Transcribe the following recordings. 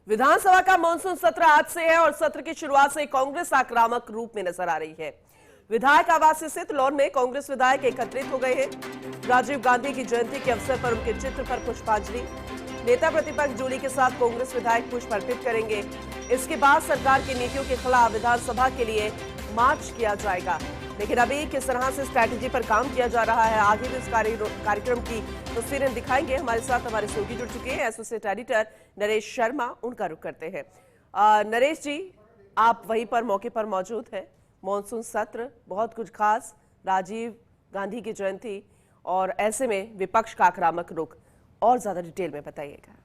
विधानसभा का मानसून सत्र आज से है और सत्र की शुरुआत से कांग्रेस आक्रामक रूप में नजर आ रही है। विधायक आवास स्थित लॉन में कांग्रेस विधायक एकत्रित हो गए हैं। राजीव गांधी की जयंती के अवसर पर उनके चित्र पर पुष्पांजलि, नेता प्रतिपक्ष जूली के साथ कांग्रेस विधायक पुष्प अर्पित करेंगे। इसके बाद सरकार की नीतियों के खिलाफ विधानसभा के लिए मार्च किया जाएगा। लेकिन अभी किस तरह से स्ट्रैटेजी पर काम किया जा रहा है, आगे भी इस कार्यक्रम की तस्वीरें दिखाएंगे। हमारे साथ हमारे सहयोगी जुड़ चुके हैं, एसोसिएट एडिटर नरेश शर्मा, उनका रुख करते हैं। नरेश जी, आप वहीं पर मौके पर मौजूद हैं। मॉनसून सत्र, बहुत कुछ खास, राजीव गांधी की जयंती और ऐसे में विपक्ष का आक्रामक रुख, और ज्यादा डिटेल में बताइएगा।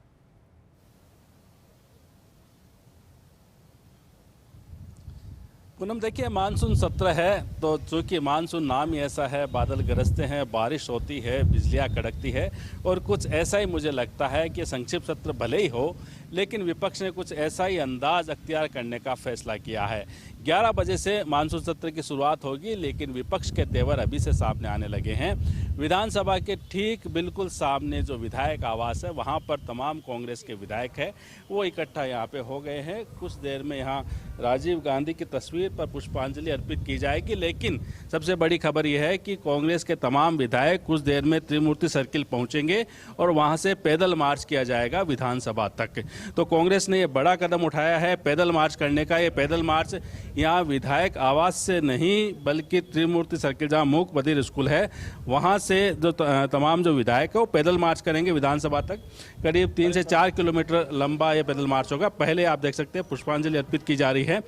पूनम, देखिए मानसून सत्र है तो चूंकि मानसून नाम ही ऐसा है, बादल गरजते हैं, बारिश होती है, बिजलियां कड़कती है और कुछ ऐसा ही मुझे लगता है कि संक्षिप्त सत्र भले ही हो लेकिन विपक्ष ने कुछ ऐसा ही अंदाज अख्तियार करने का फैसला किया है। 11 बजे से मानसून सत्र की शुरुआत होगी लेकिन विपक्ष के तेवर अभी से सामने आने लगे हैं। विधानसभा के ठीक बिल्कुल सामने जो विधायक आवास है वहां पर तमाम कांग्रेस के विधायक है वो इकट्ठा यहाँ पे हो गए हैं। कुछ देर में यहाँ राजीव गांधी की तस्वीर पर पुष्पांजलि अर्पित की जाएगी। लेकिन सबसे बड़ी खबर यह है कि कांग्रेस के तमाम विधायक कुछ देर में त्रिमूर्ति सर्किल पहुंचेंगे और वहां से पैदल मार्च किया जाएगा विधानसभा तक। तो कांग्रेस ने यह बड़ा कदम उठाया है पैदल मार्च करने का। ये पैदल मार्च यहाँ विधायक आवास से नहीं बल्कि त्रिमूर्ति सर्किल जहाँ मूक बधिर स्कूल है वहाँ से जो तमाम जो विधायक है वो पैदल मार्च करेंगे विधानसभा तक। करीब 3 से 4 किलोमीटर लंबा ये पैदल मार्च होगा। पहले आप देख सकते हैं पुष्पांजलि अर्पित की जा रही है।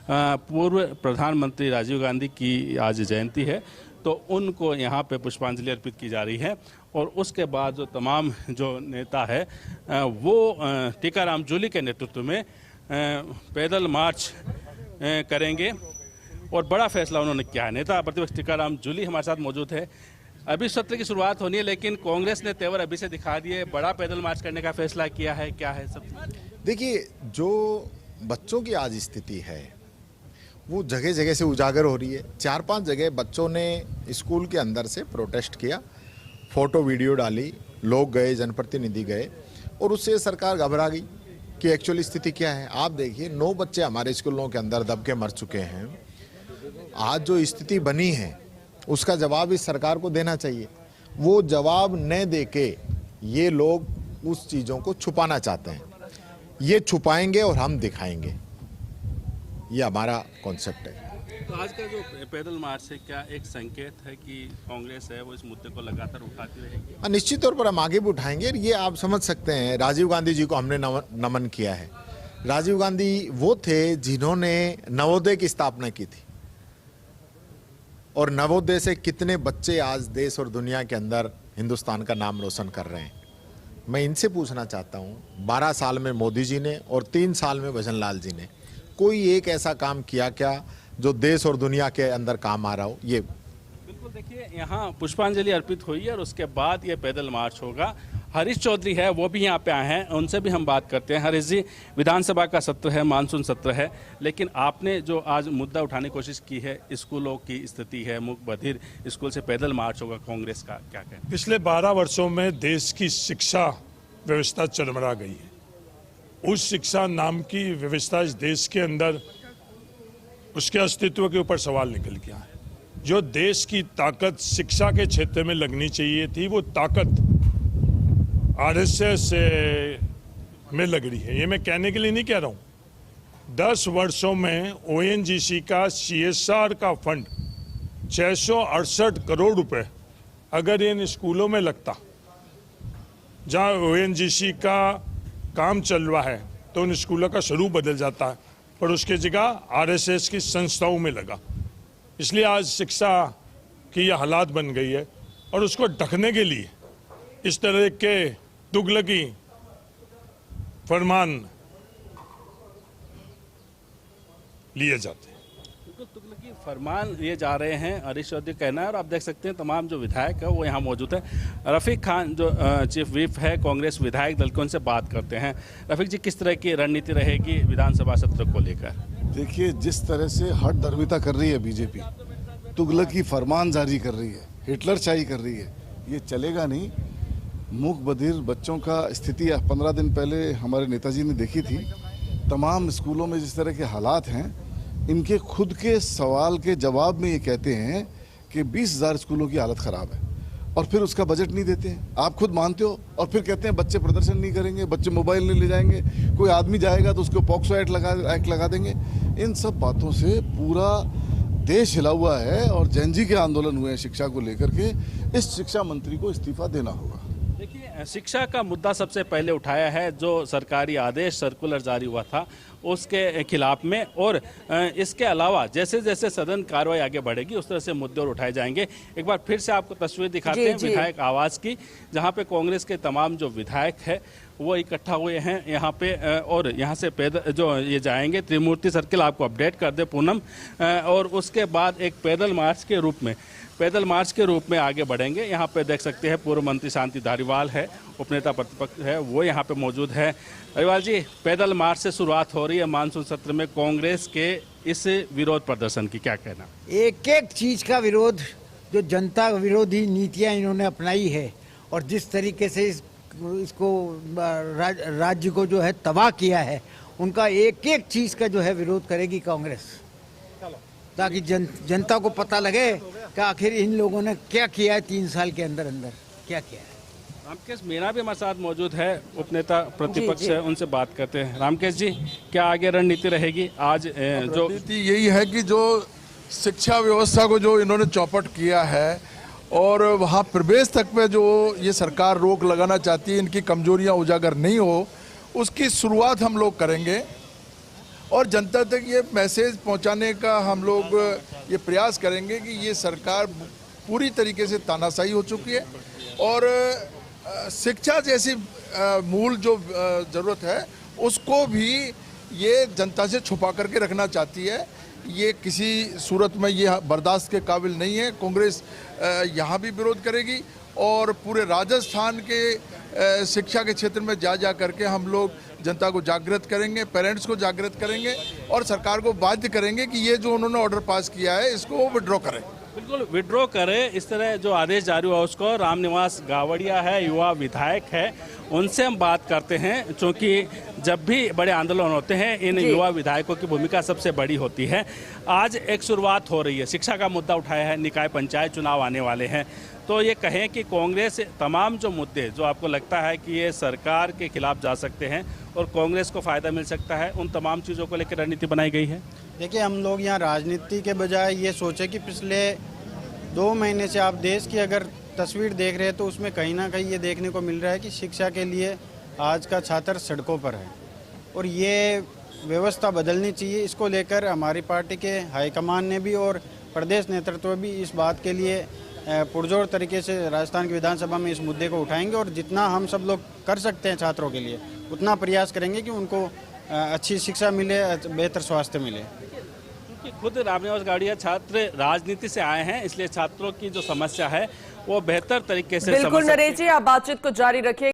पूर्व प्रधानमंत्री राजीव गांधी की आज जयंती है तो उनको यहाँ पे पुष्पांजलि अर्पित की जा रही है और उसके बाद जो तमाम जो नेता है वो टीकाराम जूली के नेतृत्व में पैदल मार्च करेंगे और बड़ा फैसला उन्होंने किया है। नेता प्रतिपक्ष टीकाराम जूली हमारे साथ मौजूद है। अभी सत्र की शुरुआत होनी है लेकिन कांग्रेस ने तेवर अभी से दिखा दिए, बड़ा पैदल मार्च करने का फैसला किया है। क्या है सब? देखिए, जो बच्चों की आज स्थिति है वो जगह जगह से उजागर हो रही है। 4-5 जगह बच्चों ने स्कूल के अंदर से प्रोटेस्ट किया, फोटो वीडियो डाली, लोग गए, जनप्रतिनिधि गए और उससे सरकार घबरा गई कि एक्चुअली स्थिति क्या है। आप देखिए 9 बच्चे हमारे स्कूलों के अंदर दब के मर चुके हैं। आज जो स्थिति बनी है उसका जवाब इस सरकार को देना चाहिए। वो जवाब न दे के ये लोग उस चीज़ों को छुपाना चाहते हैं। ये छुपाएंगे और हम दिखाएंगे, ये हमारा कॉन्सेप्ट है। तो आज का जो पैदल मार्च है क्या एक संकेत है कि कांग्रेस है वो इस मुद्दे को लगातार उठाती रहेगी? निश्चित तौर पर हम आगे भी उठाएंगे। ये आप समझ सकते हैं, राजीव गांधी जी को हमने नमन किया है। राजीव गांधी वो थे जिन्होंने नवोदय की स्थापना की थी और नवोदय से कितने बच्चे आज देश और दुनिया के अंदर हिंदुस्तान का नाम रोशन कर रहे हैं। मैं इनसे पूछना चाहता हूँ, 12 साल में मोदी जी ने और 3 साल में भजन लाल जी ने कोई एक ऐसा काम किया क्या जो देश और दुनिया के अंदर काम आ रहा हो? ये बिल्कुल, देखिए यहाँ पुष्पांजलि अर्पित हुई है और उसके बाद ये पैदल मार्च होगा। हरीश चौधरी है वो भी यहाँ पे आए हैं, उनसे भी हम बात करते हैं। हरीश जी, विधानसभा का सत्र है, मानसून सत्र है, लेकिन आपने जो आज मुद्दा उठाने की कोशिश की है स्कूलों की स्थिति है, मूक बधिर स्कूल से पैदल मार्च होगा, कांग्रेस का क्या कहना? पिछले 12 वर्षों में देश की शिक्षा व्यवस्था चरमरा गई है। उस शिक्षा नाम की व्यवस्था इस देश के अंदर उसके अस्तित्व के ऊपर सवाल निकल गया है। जो देश की ताकत शिक्षा के क्षेत्र में लगनी चाहिए थी वो ताकत आरएसएस में लग रही है। ये मैं कहने के लिए नहीं कह रहा हूँ। 10 वर्षों में ओएनजीसी का सीएसआर का फंड 668 करोड़ रुपए अगर इन स्कूलों में लगता जहाँ ओएनजीसी का काम चल रहा है तो उन स्कूलों का स्वरूप बदल जाता है, पर उसके जगह आरएसएस की संस्थाओं में लगा। इसलिए आज शिक्षा की यह हालात बन गई है और उसको ढकने के लिए इस तरह के तुगलकी फरमान लिए जाते हैं। तुगलकी फरमान लिए जा रहे हैं, हरीश चौधरी कहना है। और आप देख सकते हैं तमाम जो विधायक है वो यहाँ मौजूद है। रफीक खान जो चीफ व्हिप है कांग्रेस विधायक दल के, उनसे बात करते हैं। रफीक जी, किस तरह की रणनीति रहेगी विधानसभा सत्र को लेकर? देखिए, जिस तरह से हट दरविता कर रही है बीजेपी, तुगलकी फरमान जारी कर रही है, हिटलरशाही कर रही है, ये चलेगा नहीं। मूक बधिर बच्चों का स्थिति 15 दिन पहले हमारे नेताजी ने देखी थी। तमाम स्कूलों में जिस तरह के हालात हैं, इनके खुद के सवाल के जवाब में ये कहते हैं कि 20,000 स्कूलों की हालत ख़राब है और फिर उसका बजट नहीं देते हैं। आप खुद मानते हो, और फिर कहते हैं बच्चे प्रदर्शन नहीं करेंगे, बच्चे मोबाइल नहीं ले जाएंगे, कोई आदमी जाएगा तो उसको पॉक्सो एक्ट लगा देंगे। इन सब बातों से पूरा देश हिला हुआ है और जैन के आंदोलन हुए हैं शिक्षा को लेकर के। इस शिक्षा मंत्री को इस्तीफा देना होगा। देखिए, शिक्षा का मुद्दा सबसे पहले उठाया है, जो सरकारी आदेश सर्कुलर जारी हुआ था उसके खिलाफ में, और इसके अलावा जैसे जैसे सदन कार्रवाई आगे बढ़ेगी उस तरह से मुद्दे और उठाए जाएंगे। एक बार फिर से आपको तस्वीर दिखाते हैं विधायक आवास की, जहां पे कांग्रेस के तमाम जो विधायक है वो इकट्ठा हुए हैं यहाँ पे, और यहाँ से पैदल जो ये जाएंगे त्रिमूर्ति सर्किल, आपको अपडेट कर दे पूनम, और उसके बाद एक पैदल मार्च के रूप में आगे बढ़ेंगे। यहाँ पे देख सकते हैं पूर्व मंत्री शांति धारीवाल है, उपनेता प्रतिपक्ष है, वो यहाँ पे मौजूद है। धारीवाल जी, पैदल मार्च से शुरुआत हो रही है मानसून सत्र में कांग्रेस के इस विरोध प्रदर्शन की, क्या कहना? एक एक चीज का विरोध, जो जनता विरोधी नीतियां इन्होंने अपनाई है और जिस तरीके से इसको राज्य को जो है तबाह किया है, उनका एक एक चीज का जो है विरोध करेगी कांग्रेस, ताकि जनता को पता लगे कि आखिर इन लोगों ने क्या किया है 3 साल के अंदर क्या किया है। रामकेश मीणा भी हमारे साथ मौजूद है, उपनेता प्रतिपक्ष है, उनसे बात करते हैं। रामकेश जी, क्या आगे रणनीति रहेगी? आज जो रणनीति यही है कि जो शिक्षा व्यवस्था को जो इन्होंने चौपट किया है और वहाँ प्रवेश तक पे जो ये सरकार रोक लगाना चाहती है, इनकी कमजोरियाँ उजागर नहीं हो, उसकी शुरुआत हम लोग करेंगे और जनता तक ये मैसेज पहुंचाने का हम लोग ये प्रयास करेंगे कि ये सरकार पूरी तरीके से तानाशाही हो चुकी है और शिक्षा जैसी मूल जो ज़रूरत है उसको भी ये जनता से छुपा करके रखना चाहती है। ये किसी सूरत में ये बर्दाश्त के काबिल नहीं है। कांग्रेस यहाँ भी विरोध करेगी और पूरे राजस्थान के शिक्षा के क्षेत्र में जा करके हम लोग जनता को जागृत करेंगे, पेरेंट्स को जागृत करेंगे और सरकार को बाध्य करेंगे कि ये जो उन्होंने ऑर्डर पास किया है इसको वो विड्रॉ करें। बिल्कुल विड्रॉ करें। इस तरह जो आदेश जारी हुआ उसको रामनिवास गावड़िया है, युवा विधायक है, उनसे हम बात करते हैं, क्योंकि जब भी बड़े आंदोलन होते हैं इन युवा विधायकों की भूमिका सबसे बड़ी होती है। आज एक शुरुआत हो रही है, शिक्षा का मुद्दा उठाया है, निकाय पंचायत चुनाव आने वाले हैं, तो ये कहें कि कांग्रेस तमाम जो मुद्दे जो आपको लगता है कि ये सरकार के खिलाफ जा सकते हैं और कांग्रेस को फ़ायदा मिल सकता है, उन तमाम चीज़ों को लेकर रणनीति बनाई गई है। देखिए, हम लोग यहाँ राजनीति के बजाय ये सोचे कि पिछले 2 महीने से आप देश की अगर तस्वीर देख रहे हैं तो उसमें कहीं ना कहीं ये देखने को मिल रहा है कि शिक्षा के लिए आज का छात्र सड़कों पर है और ये व्यवस्था बदलनी चाहिए। इसको लेकर हमारी पार्टी के हाईकमान ने भी और प्रदेश नेतृत्व भी इस बात के लिए पुरजोर तरीके से राजस्थान की विधानसभा में इस मुद्दे को उठाएंगे और जितना हम सब लोग कर सकते हैं छात्रों के लिए उतना प्रयास करेंगे कि उनको अच्छी शिक्षा मिले, बेहतर स्वास्थ्य मिले। क्योंकि खुद रामनिवास गावड़िया छात्र राजनीति से आए हैं, इसलिए छात्रों की जो समस्या है वो बेहतर तरीके से बिल्कुल नरेश जी, आप बातचीत को जारी रखिए।